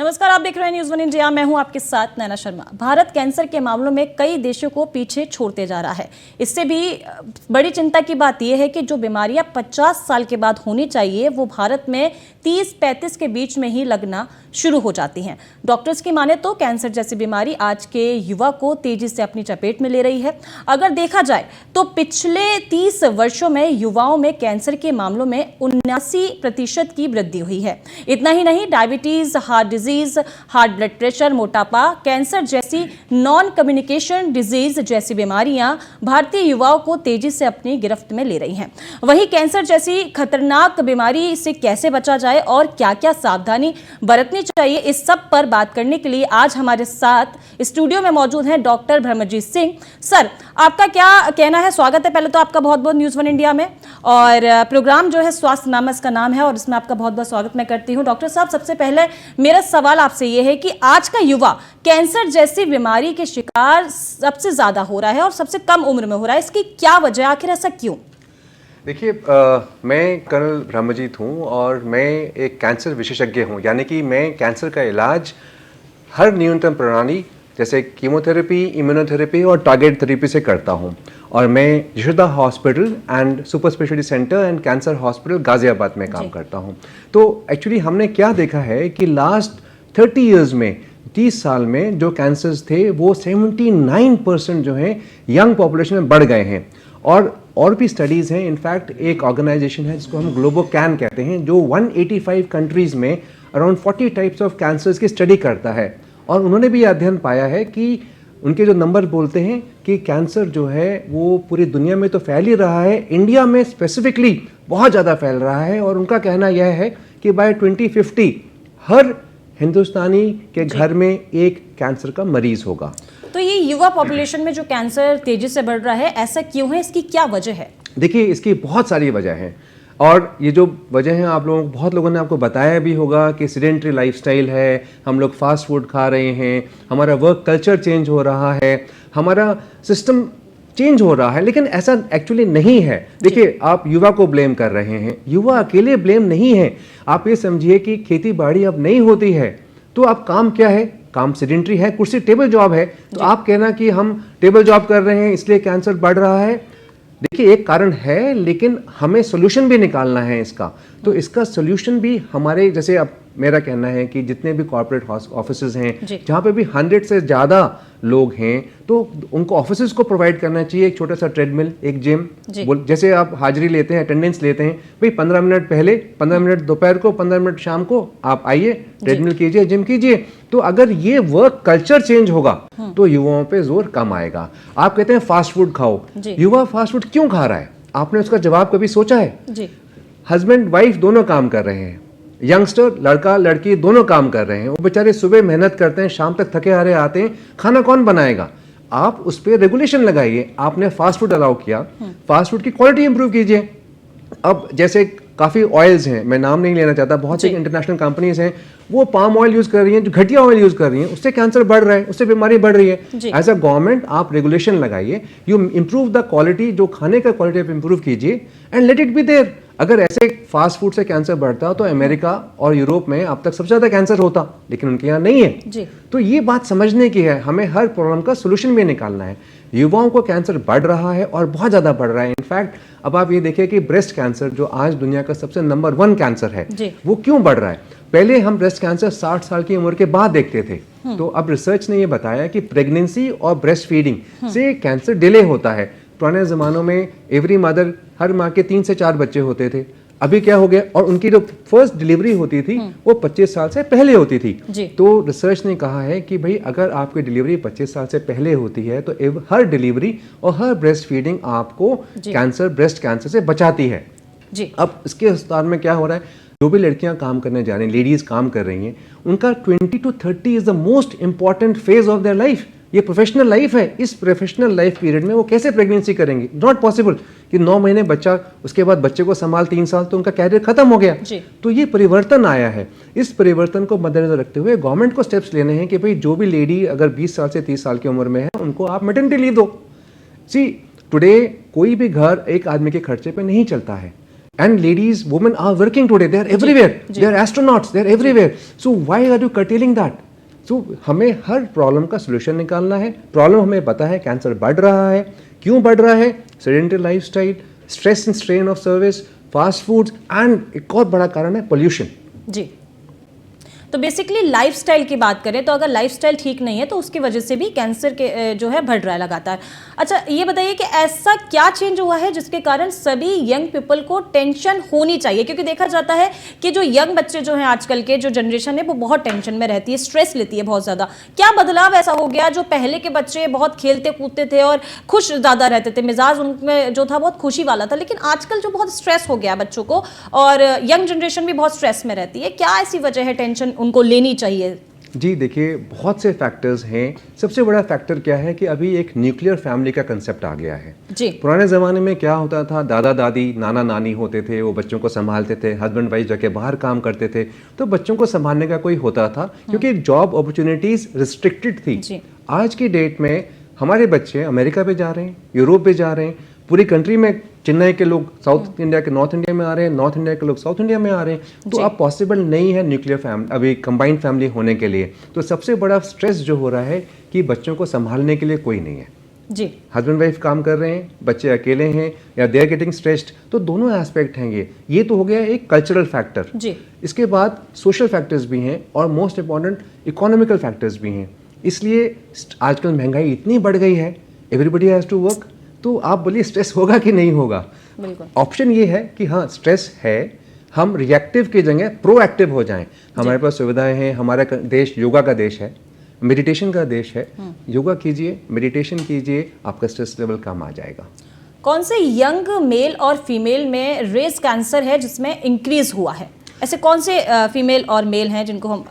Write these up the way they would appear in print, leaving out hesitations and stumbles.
नमस्कार, आप देख रहे हैं न्यूज़ वन इंडिया। मैं हूं आपके साथ नैना शर्मा। भारत कैंसर के मामलों में कई देशों को पीछे छोड़ते जा रहा है। इससे भी बड़ी चिंता की बात यह है कि जो बीमारियां 50 साल के बाद होनी चाहिए वो भारत में 30-35 के बीच में ही लगना शुरू हो जाती हैं। डॉक्टर्स की माने तो कैंसर जैसी बीमारी आज के युवा को तेजी से अपनी चपेट में ले रही है। अगर देखा जाए तो पिछले 30 वर्षों में युवाओं में कैंसर के मामलों में 79% की वृद्धि हुई है। इतना ही नहीं, diabetes, heart disease, heart blood pressure, मोटापा, कैंसर जैसी नॉन कम्युनिकेशन डिजीज जैसी बीमारियां भारतीय युवाओं को तेजी से अपनी गिरफ्त में ले रही हैं। वहीं कैंसर जैसी खतरनाक बीमारी से कैसे बचा जाए और क्या क्या सावधानी बरतनी चाहिए, इस सब पर बात करने के लिए आज हमारे साथ स्टूडियो में मौजूद हैं डॉक्टर ब्रह्मजीत सिंह। सर, आपका क्या कहना है? स्वागत है पहले तो आपका बहुत बहुत न्यूज़ वन इंडिया में। और प्रोग्राम जो है स्वास्थ्य नाम इसका नाम है और इसमें आपका बहुत बहुत स्वागत मैं करती हूँ। डॉक्टर साहब, सबसे पहले मेरा सवाल आपसे ये है कि आज का युवा कैंसर जैसी बीमारी के शिकार सबसे ज्यादा हो रहा है और सबसे कम उम्र में हो रहा है, इसकी क्या वजह, आखिर ऐसा क्यों? देखिए, मैं कर्नल ब्रह्मजीत हूँ और मैं एक कैंसर विशेषज्ञ हूँ। यानी कि मैं कैंसर का इलाज हर न्यूनतम प्रणाली जैसे कीमोथेरेपी, इम्यूनोथेरेपी और टारगेट थेरेपी से करता हूँ। और मैं Yashoda hospital and super speciality centre and cancer hospital Ghaziabad में काम करता हूँ। तो एक्चुअली हमने क्या देखा है कि लास्ट 30 ईयर्स में, 30 साल में जो कैंसर्स थे वो 79% जो है यंग पॉपुलेशन में बढ़ गए हैं। और भी स्टडीज़ हैं। इनफैक्ट एक ऑर्गेनाइजेशन है जिसको हम ग्लोबोकैन कहते हैं, जो 185 कंट्रीज़ में अराउंड 40 टाइप्स ऑफ कैंसर्स की स्टडी करता है। और उन्होंने भी अध्ययन पाया है कि उनके जो नंबर बोलते हैं कि कैंसर जो है वो पूरी दुनिया में तो फैल ही रहा है, इंडिया में स्पेसिफिकली बहुत ज़्यादा फैल रहा है। और उनका कहना यह है कि बाय 2050 हर हिंदुस्तानी के घर में एक कैंसर का मरीज होगा। तो ये युवा पॉपुलेशन में जो कैंसर तेजी से बढ़ रहा है, ऐसा क्यों है? इसकी क्या वजह है? देखिए, इसकी बहुत सारी वजह हैं और ये जो वजह हैं आप लोगों, बहुत लोगों ने आपको बताया भी होगा कि सीडेंटरी लाइफस्टाइल है, हम लोग फास्ट फूड खा रहे हैं, हमारा वर्क कल्चर चेंज हो रहा है, हमारा सिस्टम चेंज हो रहा है। लेकिन ऐसा एक्चुअली नहीं है। देखिए, आप युवा को ब्लेम कर रहे हैं, युवा अकेले ब्लेम नहीं है। आप ये समझिए कि खेती बाड़ी अब नहीं होती है तो अब काम क्या है? काम सीडेंटरी है, कुर्सी टेबल जॉब है। तो आप कहना कि हम टेबल जॉब कर रहे हैं इसलिए कैंसर बढ़ रहा है, देखिए एक कारण है, लेकिन हमें सोल्यूशन भी निकालना है इसका। तो इसका सोल्यूशन भी हमारे, जैसे अब मेरा कहना है कि जितने भी कॉर्पोरेट ऑफिसेज हैं जहाँ पे भी 100 से ज़्यादा लोग हैं तो उनको ऑफिसेज को प्रोवाइड करना चाहिए एक छोटा सा ट्रेडमिल, एक जिम। जैसे आप हाजिरी लेते हैं, अटेंडेंस लेते हैं, भाई 15 मिनट पहले, 15 मिनट दोपहर को, 15 मिनट शाम को आप आइए, ट्रेडमिल कीजिए, जिम कीजिए। तो अगर ये वर्क कल्चर चेंज होगा तो युवाओं पे जोर कम आएगा। आप कहते हैं फास्ट फूड खाओ, युवा फास्ट फूड क्यों खा रहा है? आपने उसका जवाब कभी सोचा है? हस्बैंड वाइफ दोनों काम कर रहे हैं, यंगस्टर लड़का लड़की दोनों काम कर रहे हैं, वो बेचारे सुबह मेहनत करते हैं, शाम तक थके हारे आते हैं, खाना कौन बनाएगा? आप उस पर रेगुलेशन लगाइए। आपने फास्ट फूड अलाउ किया, फास्ट फूड की क्वालिटी इंप्रूव कीजिए। अब जैसे काफ़ी ऑयल्स हैं, मैं नाम नहीं लेना चाहता, बहुत सी इंटरनेशनल कंपनीज हैं, वो पाम ऑयल यूज़ कर रही हैं, जो घटिया ऑयल यूज़ कर रही हैं, उससे कैंसर बढ़ रहा है, उससे बीमारी बढ़ रही है। एज अ गवर्नमेंट आप रेगुलेशन लगाइए, यू इम्प्रूव द क्वालिटी, जो खाने का क्वालिटी आप इम्प्रूव कीजिए and let it be there. अगर ऐसे फास्ट फूड से कैंसर बढ़ता तो अमेरिका और यूरोप में अब तक सबसे ज़्यादा कैंसर होता, लेकिन उनके यहाँ नहीं है। तो ये बात समझने की है, हमें हर प्रॉब्लम का सोल्यूशन भी निकालना है। युवाओं को कैंसर बढ़ रहा है और बहुत ज़्यादा बढ़ रहा है। इनफैक्ट अब आप ये देखिए कि ब्रेस्ट कैंसर, जो आज दुनिया का सबसे नंबर 1 कैंसर है, वो क्यों बढ़ रहा है? पहले हम ब्रेस्ट कैंसर 60 साल की उम्र के बाद देखते थे, तो अब रिसर्च ने ये बताया कि प्रेगनेंसी और ब्रेस्ट फीडिंग से कैंसर डिले होता है। पुराने ज़मानों में एवरी मदर, हर माँ के 3 से 4 बच्चे होते थे। अभी क्या हो गया? और उनकी जो फर्स्ट डिलीवरी होती थी वो 25 साल से पहले होती थी। तो रिसर्च ने कहा है कि भाई अगर आपकी डिलीवरी 25 साल से पहले होती है तो हर डिलीवरी और हर ब्रेस्ट फीडिंग आपको कैंसर, ब्रेस्ट कैंसर से बचाती है। अब इसके अस्पताल में क्या हो रहा है? जो भी लड़कियां काम करने जा रही हैं, लेडीज काम कर रही हैं, उनका 20 to 30 is the most important phase of their life. ये प्रोफेशनल लाइफ है। इस प्रोफेशनल लाइफ पीरियड में वो कैसे प्रेगनेंसी करेंगे? नॉट पॉसिबल कि 9 महीने बच्चा, उसके बाद बच्चे को संभाल 3 साल, तो उनका कैरियर खत्म हो गया। तो ये परिवर्तन आया है। इस परिवर्तन को मद्देनजर रखते हुए गवर्नमेंट को स्टेप्स लेने हैं कि भाई जो भी लेडी अगर 20 साल से 30 साल की उम्र में है उनको आप मैटरनिटी लीव दो। सी टुडे कोई भी घर एक आदमी के खर्चे पे नहीं चलता है। And ladies, women are working today. They are everywhere. They are astronauts. They are everywhere. So why are you curtailing that? So हमें हर प्रॉब्लम का सोल्यूशन निकालना है. प्रॉब्लम हमें पता है कैंसर बढ़ रहा है. क्यों बढ़ रहा है? Sedentary lifestyle, stress and strain of service, fast foods and एक और बड़ा कारण है पोल्यूशन. जी, तो बेसिकली लाइफस्टाइल की बात करें तो अगर लाइफस्टाइल ठीक नहीं है तो उसकी वजह से भी कैंसर के जो है बढ़ रहा है लगातार. अच्छा, ये बताइए कि ऐसा क्या चेंज हुआ है जिसके कारण सभी यंग पीपल को टेंशन होनी चाहिए? क्योंकि देखा जाता है कि जो यंग बच्चे जो हैं आजकल के जो जनरेशन है वो बहुत टेंशन में रहती है, स्ट्रेस लेती है बहुत ज़्यादा. क्या बदलाव ऐसा हो गया? जो पहले के बच्चे बहुत खेलते कूदते थे और खुश ज़्यादा रहते थे, मिजाज उनमें जो था बहुत खुशी वाला था, लेकिन आजकल जो बहुत स्ट्रेस हो गया बच्चों को और यंग जनरेशन भी बहुत स्ट्रेस में रहती है. क्या ऐसी वजह है टेंशन उनको लेनी चाहिए? जी देखिए, बहुत से फैक्टर्स हैं. सबसे बड़ा फैक्टर क्या है कि अभी एक न्यूक्लियर फैमिली का कंसेप्ट आ गया है. जी, पुराने ज़माने में क्या होता था, दादा दादी नाना नानी होते थे, वो बच्चों को संभालते थे, हस्बैंड वाइफ जाके बाहर काम करते थे, तो बच्चों को संभालने का कोई होता था क्योंकि जॉब अपॉर्चुनिटीज रिस्ट्रिक्टेड थी. जी. आज की डेट में हमारे बच्चे अमेरिका पे जा रहे हैं, यूरोप पे जा रहे हैं, पूरी कंट्री में चेन्नई के लोग साउथ इंडिया के नॉर्थ इंडिया में आ रहे हैं, नॉर्थ इंडिया के लोग साउथ इंडिया में आ रहे हैं. तो अब पॉसिबल नहीं है न्यूक्लियर फैमिली, अभी कंबाइंड फैमिली होने के लिए. तो सबसे बड़ा स्ट्रेस जो हो रहा है कि बच्चों को संभालने के लिए कोई नहीं है. जी, हस्बैंड वाइफ काम कर रहे हैं, बच्चे अकेले हैं या दे आर गेटिंग स्ट्रेस्ड. तो दोनों एस्पेक्ट हैं ये तो हो गया एक कल्चरल फैक्टर. जी, इसके बाद सोशल फैक्टर्स भी हैं और मोस्ट इंपॉर्टेंट इकोनॉमिकल फैक्टर्स भी हैं. इसलिए आजकल महंगाई इतनी बढ़ गई है, एवरीबडी हैज़ टू वर्क. तो आप बोलिए स्ट्रेस होगा कि नहीं होगा? बिल्कुल. ऑप्शन ये है कि हाँ स्ट्रेस है, हम रिएक्टिव की जगह प्रोएक्टिव हो जाएं. हमारे पास सुविधाएं हैं, हमारा देश योगा का देश है, मेडिटेशन का देश है. योगा कीजिए, मेडिटेशन कीजिए, आपका स्ट्रेस लेवल कम आ जाएगा. कौन से यंग मेल और फीमेल में रेस कैंसर है जिसमें इंक्रीज हुआ है? ऐसे कौन से फीमेल और मेल हैं जिनको हम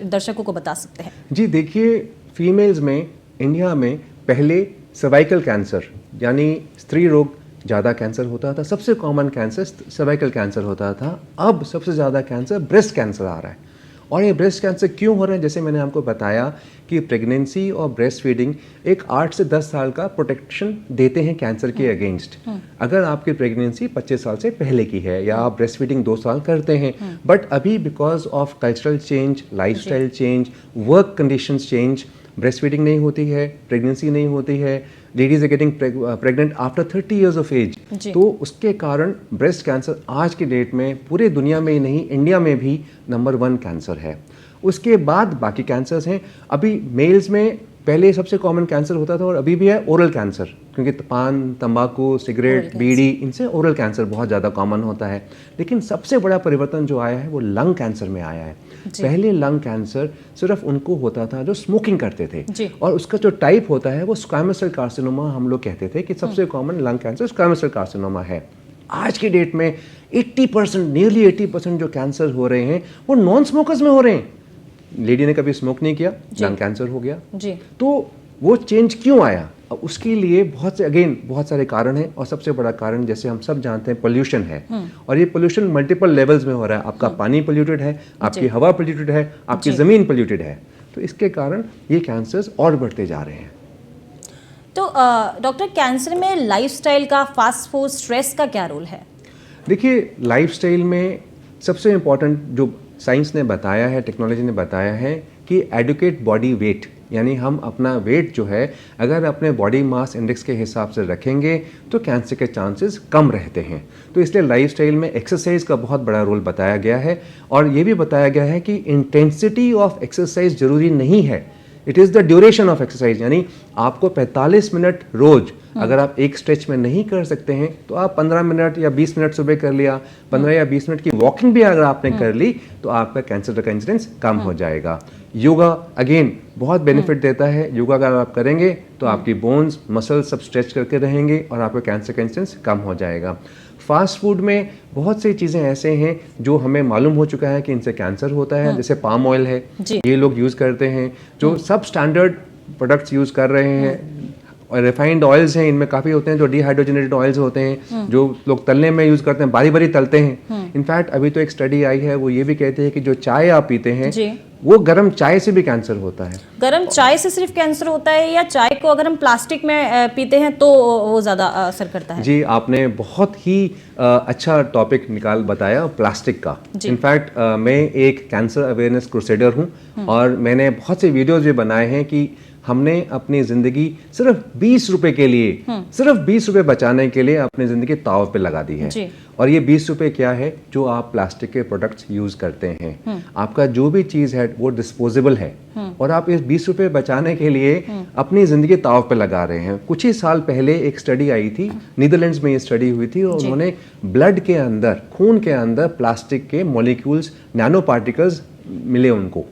दर्शकों को बता सकते हैं? जी देखिए, फीमेल्स में इंडिया में पहले सर्वाइकल कैंसर यानी स्त्री रोग ज़्यादा कैंसर होता था. सबसे कॉमन कैंसर सर्वाइकल कैंसर होता था. अब सबसे ज़्यादा कैंसर ब्रेस्ट कैंसर आ रहा है. और ये ब्रेस्ट कैंसर क्यों हो रहा है? जैसे मैंने आपको बताया कि प्रेगनेंसी और ब्रेस्ट फीडिंग एक 8 से 10 साल का प्रोटेक्शन देते हैं कैंसर के अगेंस्ट. अगर आपकी प्रेगनेंसी 25 साल से पहले की है या आप ब्रेस्ट फीडिंग 2 साल करते हैं, बट अभी because of cultural change, lifestyle change, work conditions change, breast feeding नहीं होती है, प्रेगनेंसी नहीं होती है, ladies are getting pregnant after 30 years of age. तो उसके कारण ब्रेस्ट कैंसर आज की डेट में पूरे दुनिया में ही नहीं, इंडिया में भी नंबर 1 कैंसर है. उसके बाद बाकी कैंसर्स हैं. अभी मेल्स में पहले सबसे कॉमन कैंसर होता था और अभी भी है ओरल कैंसर, क्योंकि पान, तंबाकू, सिगरेट, बीड़ी, इनसे ओरल कैंसर बहुत ज़्यादा कॉमन होता है. लेकिन सबसे बड़ा परिवर्तन जो आया है वो लंग कैंसर में आया है. पहले लंग कैंसर सिर्फ उनको होता था जो स्मोकिंग करते थे, और उसका जो टाइप होता है वो स्क्वैमस सेल कार्सिनोमा हम लोग कहते थे कि सबसे common lung cancer squamous cell carcinoma है. आज की डेट में 80%, नियरली 80% जो कैंसर हो रहे हैं वो नॉन स्मोकर्स में हो रहे हैं. लेडी ने कभी स्मोक नहीं किया, लंग कैंसर हो गया. तो वो चेंज क्यों आया? उसके लिए बहुत सारे कारण हैं, और सबसे बड़ा कारण जैसे हम सब जानते हैं पोल्यूशन है. और ये पोल्यूशन मल्टीपल लेवल्स में हो रहा है. आपका पानी पोल्यूटेड है, आपकी हवा पोल्यूटेड है, आपकी ज़मीन पोल्यूटेड है. तो इसके कारण ये कैंसर्स और बढ़ते जा रहे हैं. तो डॉक्टर, कैंसर में लाइफस्टाइल का, फास्ट फूड, स्ट्रेस का क्या रोल है? देखिए, लाइफस्टाइल में सबसे इम्पोर्टेंट जो साइंस ने बताया है, टेक्नोलॉजी ने बताया है कि एडुकेट बॉडी वेट, यानी हम अपना वेट जो है अगर अपने बॉडी मास इंडेक्स के हिसाब से रखेंगे तो कैंसर के चांसेस कम रहते हैं. तो इसलिए लाइफस्टाइल में एक्सरसाइज का बहुत बड़ा रोल बताया गया है. और ये भी बताया गया है कि इंटेंसिटी ऑफ एक्सरसाइज जरूरी नहीं है, it is the duration of exercise. यानी आपको 45 मिनट रोज अगर आप एक स्ट्रेच में नहीं कर सकते हैं तो आप 15 मिनट या 20 मिनट सुबह कर लिया, 15 या 20 मिनट की वॉकिंग भी अगर आपने कर ली तो आपका कैंसर का इंसिडेंस कम हो जाएगा. योगा अगेन बहुत बेनिफिट देता है. योगा अगर आप करेंगे तो आपकी बोन्स, मसल्स सब स्ट्रेच करके रहेंगे और आपका कैंसर का इंसिडेंस कम हो जाएगा. फास्ट फूड में बहुत सी चीज़ें ऐसे हैं जो हमें मालूम हो चुका है कि इनसे कैंसर होता है. जैसे पाम ऑयल है, ये लोग यूज़ करते हैं, जो सब स्टैंडर्ड प्रोडक्ट्स यूज़ कर रहे हैं. और रिफाइंड ऑयल्स हैं, इनमें काफ़ी होते हैं जो डिहाइड्रोजनेटेड ऑयल्स होते हैं, जो लोग तलने में यूज़ करते हैं, बारी बारी तलते हैं। इनफैक्ट अभी तो एक स्टडी आई है, वो ये भी कहते हैं कि जो चाय आप पीते हैं जी। वो गर्म चाय से भी कैंसर होता है। गर्म चाय से सिर्फ कैंसर होता है, या चाय को अगर हम प्लास्टिक में पीते हैं तो वो ज़्यादा असर करता है? जी, आपने बहुत ही अच्छा टॉपिक बताया प्लास्टिक का। इनफैक्ट मैं एक कैंसर अवेयरनेस क्रूसेडर हूँ और मैंने बहुत से वीडियोज भी बनाए हैं कि हमने अपनी ज़िंदगी सिर्फ 20 रुपए के लिए, सिर्फ 20 रुपए बचाने के लिए अपनी ज़िंदगी ताव पे लगा दी है। और ये 20 रुपए क्या है, जो आप प्लास्टिक के प्रोडक्ट्स यूज़ करते हैं, आपका जो भी चीज़ है वो डिस्पोजेबल है, और आप इस 20 रुपए बचाने के लिए अपनी ज़िंदगी ताव पे लगा रहे हैं। कुछ ही साल पहले एक स्टडी आई थी, नीदरलैंड्स में ये स्टडी हुई थी, और उन्होंने ब्लड के अंदर, खून के अंदर प्लास्टिक के मॉलिक्यूल्स, नैनो पार्टिकल्स मिले उनको।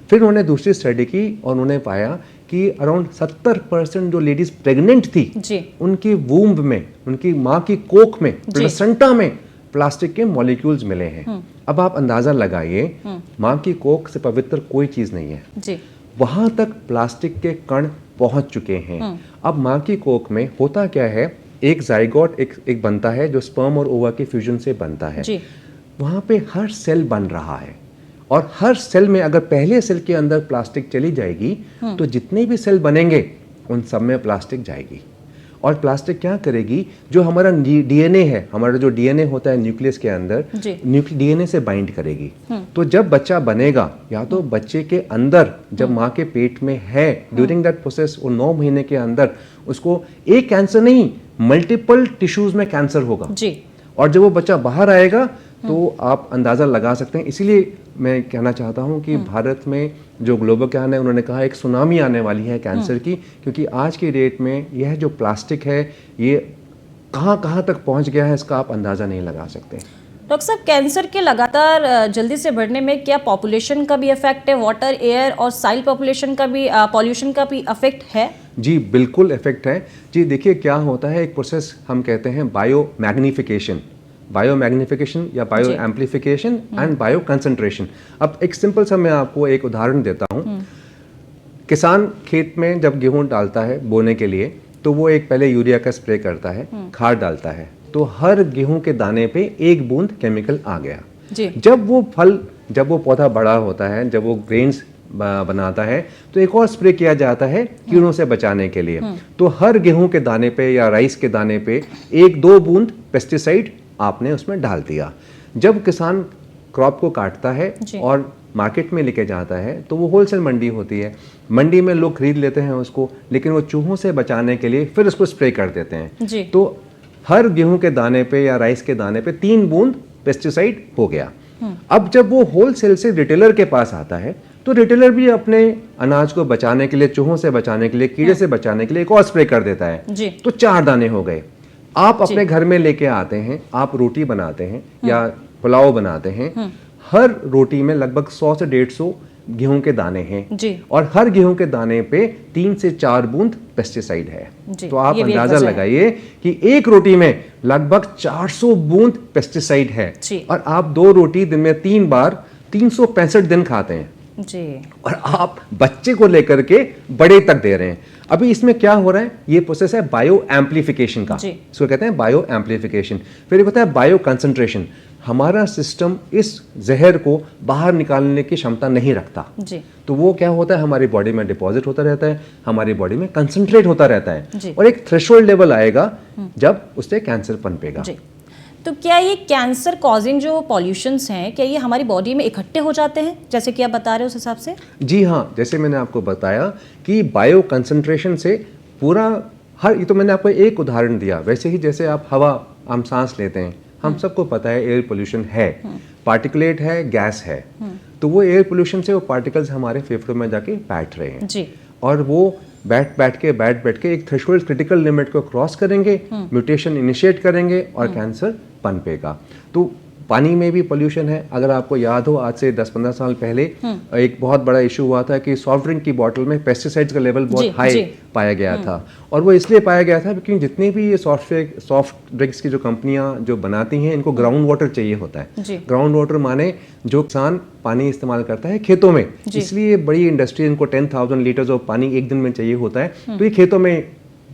फिर उन्होंने दूसरी स्टडी की और उन्होंने पाया कि अराउंड 70% जो लेडीज प्रेग्नेंट थी उनकी वूम्ब में, उनकी माँ की कोख में, प्लेसेंटा में प्लास्टिक के मॉलिक्यूल्स मिले हैं। अब आप अंदाजा लगाइए, माँ की कोख से पवित्र कोई चीज नहीं है, वहां तक प्लास्टिक के कण पहुंच चुके हैं। अब माँ की कोख में होता क्या है, एक जाइगोट एक बनता है जो स्पर्म और ओवा के फ्यूजन से बनता है। वहां पे हर सेल बन रहा है, और हर सेल में अगर पहले सेल के अंदर प्लास्टिक चली जाएगी तो जितने भी सेल बनेंगे उन सब में प्लास्टिक जाएगी। और प्लास्टिक क्या करेगी, जो हमारा डीएनए है, हमारा जो डीएनए होता है न्यूक्लियस के अंदर, डीएनए से बाइंड करेगी। तो जब बच्चा बनेगा, या तो बच्चे के अंदर जब माँ के पेट में है, ड्यूरिंग दैट प्रोसेस, वो 9 महीने के अंदर उसको एक कैंसर नहीं, मल्टीपल टिश्यूज में कैंसर होगा। और जब वो बच्चा बाहर आएगा तो आप अंदाज़ा लगा सकते हैं। इसीलिए मैं कहना चाहता हूं कि भारत में जो ग्लोबल कैन है, उन्होंने कहा एक सुनामी आने वाली है कैंसर की, क्योंकि आज की डेट में यह जो प्लास्टिक है ये कहां तक पहुंच गया है, इसका आप अंदाज़ा नहीं लगा सकते। डॉक्टर साहब, कैंसर के लगातार जल्दी से बढ़ने में क्या पॉपुलेशन का भी इफेक्ट है, वाटर, एयर और सॉइल पॉपुलेशन का भी, पॉल्यूशन का भी इफेक्ट है? जी बिल्कुल इफेक्ट है। जी देखिए, क्या होता है, एक प्रोसेस हम कहते हैं बायो मैग्निफिकेशन या bio amplification and bio concentration. अब एक सिंपल सा मैं आपको एक उदाहरण देता हूँ। किसान खेत में जब गेहूं डालता है बोने के लिए, तो वो एक पहले यूरिया का स्प्रे करता है, खाद डालता है, तो हर गेहूं के दाने पे 1 बूंद केमिकल आ गया। जब वो पौधा बड़ा होता है, जब वो ग्रेन्स बनाता है, तो एक और स्प्रे किया जाता है कीड़ों से बचाने के लिए। तो हर गेहूं के दाने पे या राइस के दाने पे 1-2 बूंद पेस्टिसाइड आपने उसमें डाल दिया। जब किसान क्रॉप को काटता है और मार्केट में लेके जाता है, तो वो होलसेल मंडी होती है, मंडी में लोग खरीद लेते हैं उसको, लेकिन वो चूहों से बचाने के लिए फिर उसको स्प्रे कर देते हैं। तो हर गेहूं के दाने पे या राइस के दाने पे 3 बूंद पेस्टिसाइड हो गया। अब जब वो होलसेल से रिटेलर के पास आता है, तो रिटेलर भी अपने अनाज को बचाने के लिए, चूहों से बचाने के लिए, कीड़े से बचाने के लिए एक और स्प्रे कर देता है। तो 4 दाने हो गए। आप अपने घर में लेके आते हैं, आप रोटी बनाते हैं या पुलाव बनाते हैं, हर रोटी में लगभग 100 से 150 गेहूं के दाने हैं, और हर गेहूं के दाने पे 3 से 4 बूंद पेस्टिसाइड है। तो आप अंदाजा लगाइए कि एक रोटी में लगभग 400 बूंद पेस्टिसाइड है, और आप 2 रोटी दिन में 3 बार 365 दिन खाते हैं और आप बच्चे को लेकर के बड़े तक दे रहे हैं। अभी इसमें क्या हो रहा है, ये प्रोसेस है बायो एम्प्लीफिकेशन का, इसको कहते हैं बायो एम्प्लीफिकेशन। फिर एक होता है बायो कंसंट्रेशन। हमारा सिस्टम इस जहर को बाहर निकालने की क्षमता नहीं रखता, तो वो क्या होता है, हमारी बॉडी में डिपॉजिट होता रहता है, हमारी बॉडी में कंसंट्रेट होता रहता है, और एक थ्रेशोल्ड लेवल आएगा जब उससे कैंसर पनपेगा। तो क्या ये कैंसर कॉजिंग जो पॉल्यूशंस हैं, क्या ये हमारी बॉडी में इकट्ठे हो जाते हैं, जैसे कि आप बता रहे हो उस हिसाब से? जी हाँ, जैसे मैंने आपको बताया कि बायो कंसंट्रेशन से पूरा ये तो मैंने आपको एक उदाहरण दिया। वैसे ही जैसे आप हवा, हम सांस लेते हैं, हम सबको पता है एयर पोल्यूशन है, पार्टिकुलेट है, गैस है, तो वो एयर पोल्यूशन से वो पार्टिकल्स हमारे फेफड़ों में जाके बैठ रहे हैं, और वो बैठ के एक थ्रेशोल्ड क्रिटिकल लिमिट को क्रॉस करेंगे, म्यूटेशन इनिशिएट करेंगे और कैंसर पनपेगा। तो पानी में भी पोल्यूशन है। अगर आपको याद हो, आज से 10-15 साल पहले एक बहुत बड़ा इशू हुआ था कि सॉफ्ट ड्रिंक की बोतल में पेस्टिसाइड्स का लेवल बहुत हाई पाया गया था, और वो इसलिए पाया गया था क्योंकि जितने भी ये सॉफ्ट ड्रिंक्स की जो कंपनियां जो बनाती हैं, इनको ग्राउंड वाटर चाहिए होता है। ग्राउंड वाटर माने जो किसान पानी इस्तेमाल करता है खेतों में, इसलिए बड़ी इंडस्ट्री, इनको 10,000 लीटर्स ऑफ पानी एक दिन में चाहिए होता है, तो ये खेतों में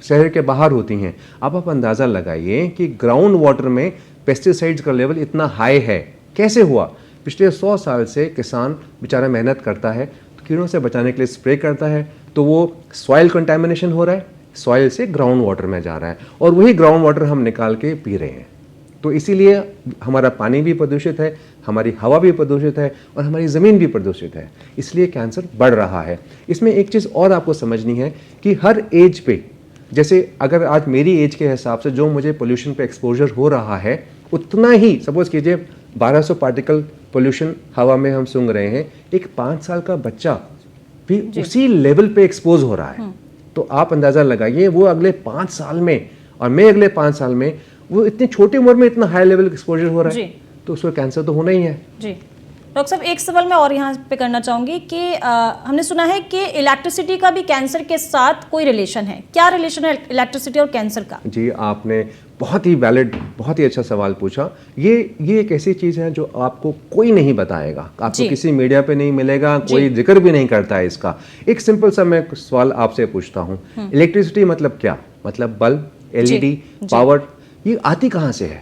शहर के बाहर होती हैं। आप अंदाज़ा लगाइए कि ग्राउंड वाटर में पेस्टिसाइड्स का लेवल इतना हाई है, कैसे हुआ? पिछले 100 साल से किसान बेचारा मेहनत करता है, तो कीड़ों से बचाने के लिए स्प्रे करता है, तो वो सॉइल कंटेमिनेशन हो रहा है, सॉइल से ग्राउंड वाटर में जा रहा है, और वही ग्राउंड वाटर हम निकाल के पी रहे हैं। तो इसीलिए हमारा पानी भी प्रदूषित है, हमारी हवा भी प्रदूषित है, और हमारी ज़मीन भी प्रदूषित है। इसलिए कैंसर बढ़ रहा है। इसमें एक चीज़ और आपको समझनी है कि हर एज पे, जैसे अगर आज मेरी एज के हिसाब से जो मुझे पोल्यूशन पे एक्सपोजर हो रहा है, उतना ही सपोज कीजिए 1200 पार्टिकल पोल्यूशन हवा में हम सूंघ रहे हैं, एक 5 साल का बच्चा भी उसी लेवल पे एक्सपोज हो रहा है। तो आप अंदाज़ा लगाइए वो अगले 5 साल में और मैं अगले 5 साल में, वो इतनी छोटी उम्र में इतना हाई लेवल एक्सपोजर हो रहा है, तो उसको कैंसर तो होना ही है। जी डॉक्टर साहब, एक सवाल मैं और यहाँ पे करना चाहूँगी कि हमने सुना है कि इलेक्ट्रिसिटी का भी कैंसर के साथ कोई रिलेशन है। क्या रिलेशन है इलेक्ट्रिसिटी और कैंसर का? जी, आपने बहुत ही वैलिड, बहुत ही अच्छा सवाल पूछा। ये एक ऐसी चीज़ है जो आपको कोई नहीं बताएगा, आपको किसी मीडिया पे नहीं मिलेगा, कोई जिक्र भी नहीं करता है इसका। एक सिंपल सा मैं सवाल आपसे पूछता हूँ, इलेक्ट्रिसिटी मतलब क्या? मतलब बल्ब, LED, पावर, ये आती कहाँ से है?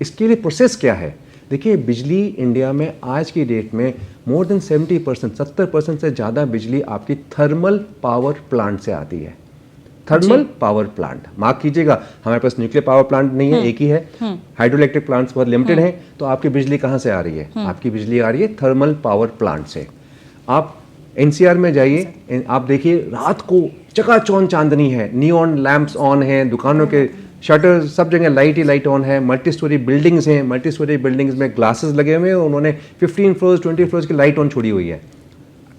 इसके लिए प्रोसेस क्या है? देखिए, बिजली इंडिया में आज की डेट में मोर देन 70%, 70% से ज़्यादा बिजली आपकी थर्मल पावर प्लांट से आती है। थर्मल पावर प्लांट, मार्क कीजिएगा, हमारे पास न्यूक्लियर पावर प्लांट नहीं है, एक ही है। हाइड्रो इलेक्ट्रिक प्लांट्स बहुत लिमिटेड हैं। तो आपकी बिजली कहाँ से आ रही है? आपकी बिजली आ रही है थर्मल पावर प्लांट से। आप NCR में जाइए, आप देखिए रात को चकाचौंध चांदनी है, नियॉन लैंप्स ऑन हैं, दुकानों के शटर सब जगह लाइट ही लाइट ऑन है, मल्टी स्टोरी बिल्डिंग्स हैं, मल्टी स्टोरी बिल्डिंग्स में ग्लासेस लगे हुए हैं, उन्होंने 15 फ्लोर्स 20 फ्लोर्स की लाइट ऑन छोड़ी हुई है।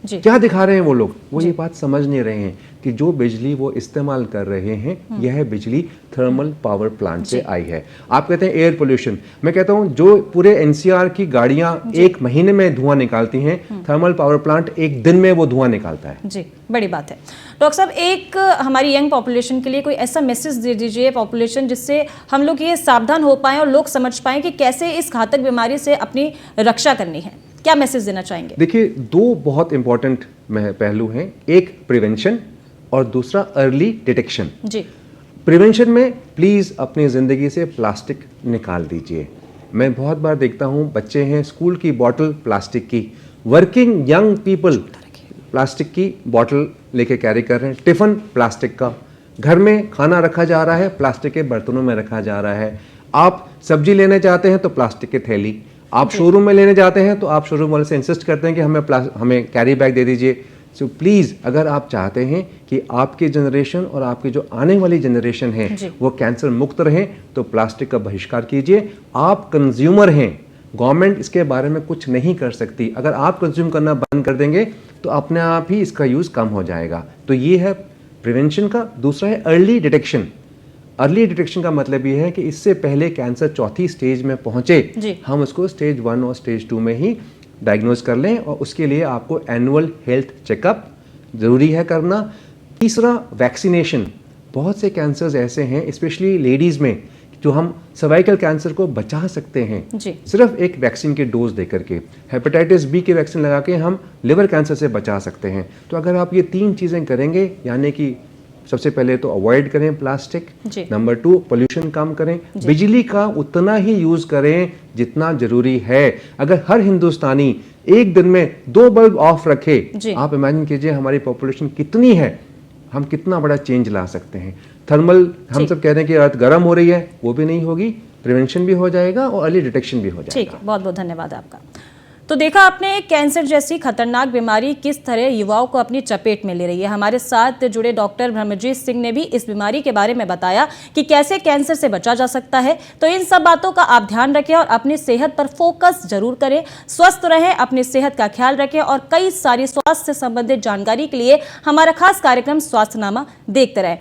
क्या दिखा रहे हैं वो लोग? वो ये बात समझ नहीं रहे हैं कि जो बिजली वो इस्तेमाल कर रहे हैं, यह बिजली थर्मल पावर प्लांट से आई है। आप कहते हैं एयर पोल्यूशन, मैं कहता हूं जो पूरे NCR की गाड़ियां एक महीने में धुआं निकालती हैं, थर्मल पावर प्लांट एक दिन में वो धुआं निकालता है। जी, बड़ी बात है। डॉक्टर साहब, एक हमारी यंग पॉपुलेशन के लिए कोई ऐसा मैसेज दे दीजिए पॉपुलेशन, जिससे हम लोग ये सावधान हो पाएं और लोग समझ पाएं कि कैसे इस घातक बीमारी से अपनी रक्षा करनी है। क्या मैसेज देना चाहेंगे? देखिए, 2 बहुत इंपॉर्टेंट पहलू हैं, एक प्रिवेंशन और दूसरा अर्ली डिटेक्शन। जी, प्रिवेंशन में प्लीज़ अपनी ज़िंदगी से प्लास्टिक निकाल दीजिए। मैं बहुत बार देखता हूँ, बच्चे हैं, स्कूल की बॉटल प्लास्टिक की, वर्किंग यंग पीपल प्लास्टिक की बॉटल लेके कैरी कर रहे हैं, टिफ़िन प्लास्टिक का, घर में खाना रखा जा रहा है प्लास्टिक के बर्तनों में रखा जा रहा है। आप सब्जी लेने जाते हैं तो प्लास्टिक की थैली, आप शोरूम में लेने जाते हैं तो आप शोरूम वाले से इंसिस्ट करते हैं कि हमें कैरी बैग दे दीजिए। सो प्लीज़, अगर आप चाहते हैं कि आपकी जनरेशन और आपकी जो आने वाली जनरेशन है वो कैंसर मुक्त रहें, तो प्लास्टिक का बहिष्कार कीजिए। आप कंज्यूमर हैं, गवर्नमेंट इसके बारे में कुछ नहीं कर सकती। अगर आप कंज्यूम करना बंद कर देंगे तो अपने आप ही इसका यूज़ कम हो जाएगा। तो ये है प्रिवेंशन का। दूसरा है अर्ली डिटेक्शन। अर्ली डिटेक्शन का मतलब ये है कि इससे पहले कैंसर चौथी स्टेज में पहुंचे, हम उसको स्टेज 1 और स्टेज 2 में ही डायग्नोज कर लें, और उसके लिए आपको एनुअल हेल्थ चेकअप ज़रूरी है करना। तीसरा, वैक्सीनेशन। बहुत से कैंसर्स ऐसे हैं, स्पेशली लेडीज़ में, जो हम सर्वाइकल कैंसर को बचा सकते हैं सिर्फ एक वैक्सीन के डोज देकर के। हेपेटाइटिस B की वैक्सीन लगा के हम लिवर कैंसर से बचा सकते हैं। तो अगर आप ये 3 चीज़ें करेंगे, यानी कि सबसे पहले तो अवॉइड करें प्लास्टिक, नंबर 2 पोल्यूशन कम करें, बिजली का उतना ही यूज़ करें जितना ज़रूरी है। अगर हर हिंदुस्तानी एक दिन में 2 बल्ब ऑफ रखे, आप इमेजिन कीजिए हमारी पॉपुलेशन कितनी है, हम कितना बड़ा चेंज ला सकते हैं। थर्मल, हम सब कह रहे हैं कि अर्थ गर्म हो रही है, वो भी नहीं होगी, प्रिवेंशन भी हो जाएगा और अर्ली डिटेक्शन भी हो जाएगा। ठीक है, बहुत बहुत धन्यवाद आपका। तो देखा आपने कैंसर जैसी खतरनाक बीमारी किस तरह युवाओं को अपनी चपेट में ले रही है। हमारे साथ जुड़े डॉक्टर ब्रह्मजीत सिंह ने भी इस बीमारी के बारे में बताया कि कैसे कैंसर से बचा जा सकता है। तो इन सब बातों का आप ध्यान रखें और अपनी सेहत पर फोकस जरूर करें, स्वस्थ रहें, अपनी सेहत का ख्याल रखें और कई सारी स्वास्थ्य से संबंधित जानकारी के लिए हमारा खास कार्यक्रम स्वास्थ्यनामा देखते रहें।